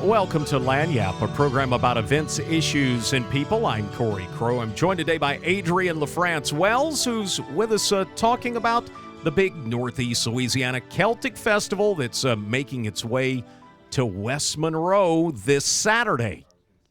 Welcome to Lagniappe, a program about events, issues, and people. I'm Corey Crow. I'm joined today by Adrian LaFrance Wells, who's with us talking about the big Northeast Louisiana Celtic Festival that's making its way to West Monroe this Saturday.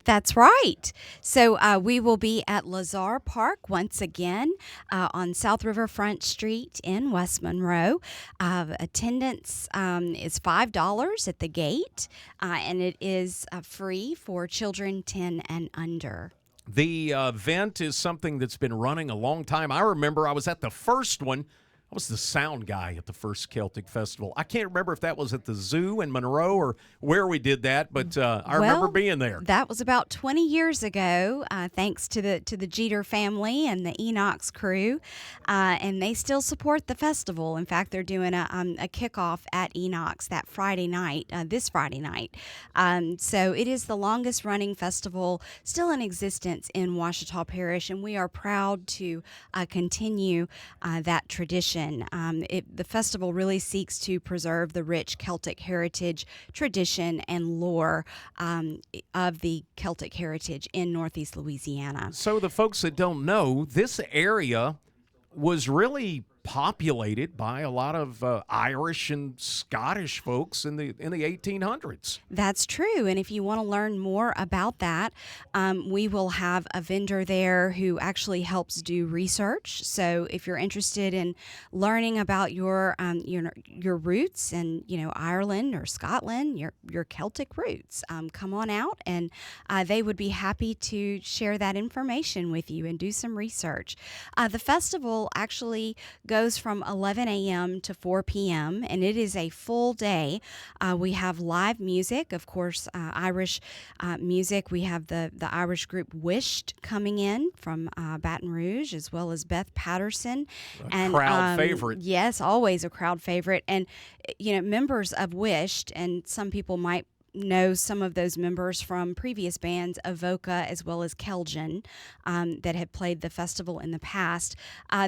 That's right. So we will be at Lazarre Park once again on South Riverfront Street in West Monroe. Attendance is $5 at the gate, and it is free for children 10 and under. The event is something that's been running a long time. I remember I was at the first one. I was the sound guy at the first Celtic Festival. I can't remember if that was at the zoo in Monroe or where we did that, but I remember being there. That was about 20 years ago, thanks to the Jeter family and the Enoch's crew, and they still support the festival. In fact, they're doing a kickoff at Enoch's that Friday night, this Friday night. So it is the longest running festival still in existence in Ouachita Parish, and we are proud to continue that tradition. The festival really seeks to preserve the rich Celtic heritage, tradition, and lore of the Celtic heritage in Northeast Louisiana. So the folks that don't know, this area was really populated by a lot of Irish and Scottish folks in the 1800s. That's true, and if you want to learn more about that, we will have a vendor there who actually helps do research. So if you're interested in learning about your roots and Ireland or Scotland, your Celtic roots, come on out, and they would be happy to share that information with you and do some research. The festival actually goes from 11 a.m. to 4 p.m., and it is a full day. We have live music, of course, Irish music. We have the Irish group Wished coming in from Baton Rouge, as well as Beth Patterson. Crowd favorite. Yes, always a crowd favorite. And, members of Wished, and some people might know some of those members from previous bands, Avoca as well as Keljan, that had played the festival in the past.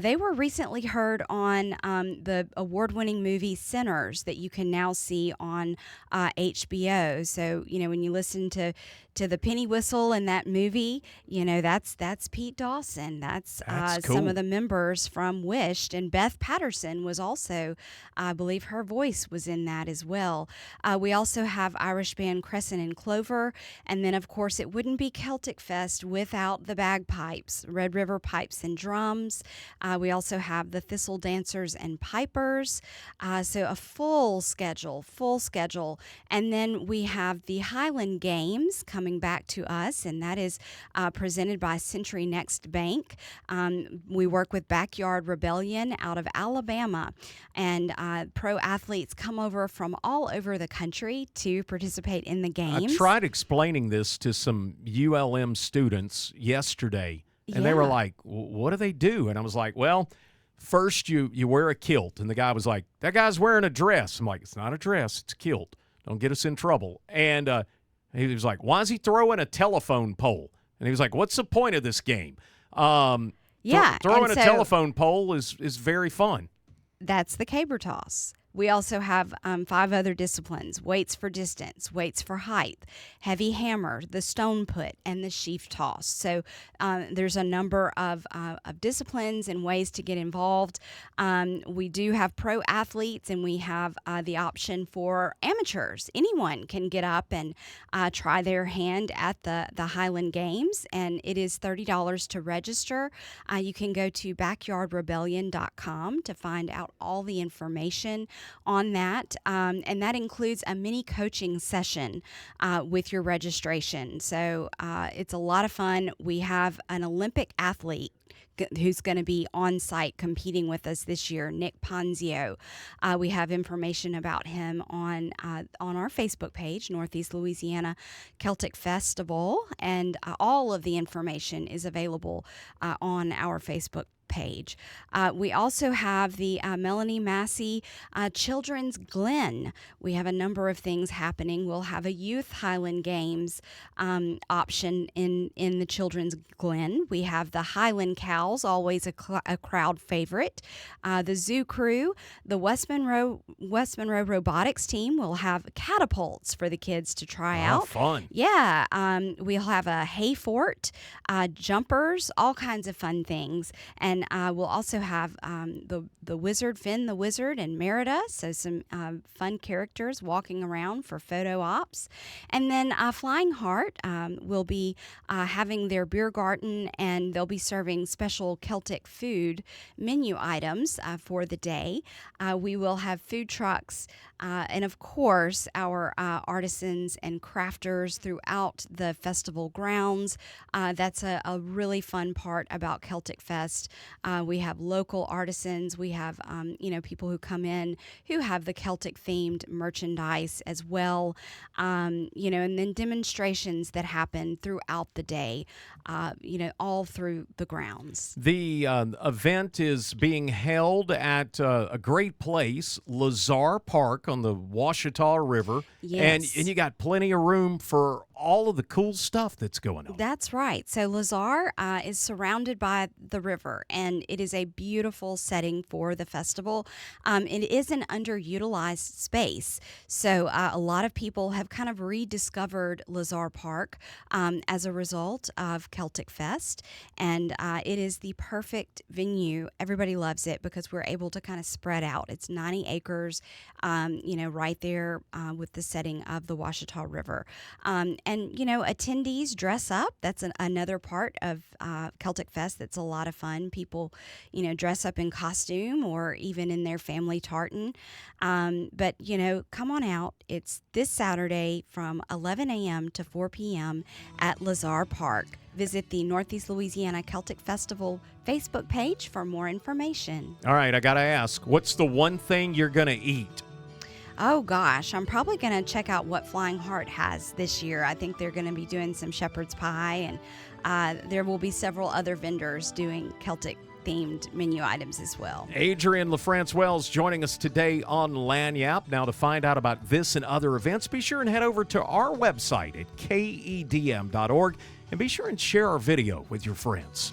They were recently heard on the award-winning movie Sinners that you can now see on HBO. So, when you listen to the penny whistle in that movie, that's Pete Dawson. That's cool. Some of the members from Wished. And Beth Patterson was also, I believe her voice was in that as well. We also have Irish band Crescent and Clover. And then, of course, it wouldn't be Celtic Fest without the bagpipes, Red River Pipes and Drums. We also have the Thistle Dancers and Pipers. So a full schedule. And then we have the Highland Games coming back to us, and that is presented by Century Next Bank. We work with Backyard Rebellion out of Alabama, and pro athletes come over from all over the country to participate in the games. I tried explaining this to some ULM students yesterday, and they were like, what do they do? And I was like, well, first you wear a kilt. And the guy was like, that guy's wearing a dress. I'm like, it's not a dress, it's a kilt. Don't get us in trouble. And he was like, why is he throwing a telephone pole? And he was like, what's the point of this game? Throwing a telephone pole is very fun. That's the caber toss. We also have 5 other disciplines: weights for distance, weights for height, heavy hammer, the stone put, and the sheaf toss. So there's a number of disciplines and ways to get involved. We do have pro athletes, and we have the option for amateurs. Anyone can get up and try their hand at the Highland Games, and it is $30 to register. You can go to backyardrebellion.com to find out all the information on that, and that includes a mini coaching session with your registration. So it's a lot of fun. We have an Olympic athlete who's going to be on site competing with us this year, Nick Ponzio. We have information about him on our Facebook page, Northeast Louisiana Celtic Festival, and all of the information is available on our Facebook page. We also have the Melanie Massey Children's Glen. We have a number of things happening. We'll have a youth Highland Games option in the Children's Glen. We have the Highland cows, always a crowd favorite. The zoo crew, the West Monroe robotics team will have catapults for the kids to try out. Fun. Yeah, we'll have a hay fort, jumpers, all kinds of fun things. And we'll also have the wizard, Finn the Wizard, and Merida, so some fun characters walking around for photo ops. And then Flying Heart will be having their beer garden, and they'll be serving special Celtic food menu items for the day. We will have food trucks and, of course, our artisans and crafters throughout the festival grounds. That's a really fun part about Celtic Fest. We have local artisans. We have, people who come in who have the Celtic-themed merchandise as well, and then demonstrations that happen throughout the day, all through the grounds. The event is being held at a great place, Lazarre Park on the Ouachita River. Yes. And you got plenty of room for all of the cool stuff that's going on. That's right. So Lazarre is surrounded by the river, and it is a beautiful setting for the festival. It is an underutilized space, so a lot of people have kind of rediscovered Lazarre Park as a result of Celtic Fest, and it is the perfect venue. Everybody loves it because we're able to kind of spread out. It's 90 acres, right there with the setting of the Ouachita River. And, attendees dress up. That's another part of Celtic Fest that's a lot of fun. People, dress up in costume or even in their family tartan. But, come on out. It's this Saturday from 11 a.m. to 4 p.m. at Lazarre Park. Visit the Northeast Louisiana Celtic Festival Facebook page for more information. All right, I got to ask, what's the one thing you're going to eat? Oh, gosh, I'm probably going to check out what Flying Heart has this year. I think they're going to be doing some shepherd's pie, and there will be several other vendors doing Celtic-themed menu items as well. Adrienne LaFrance-Wells joining us today on Lagniappe. Now, to find out about this and other events, be sure and head over to our website at KEDM.org, and be sure and share our video with your friends.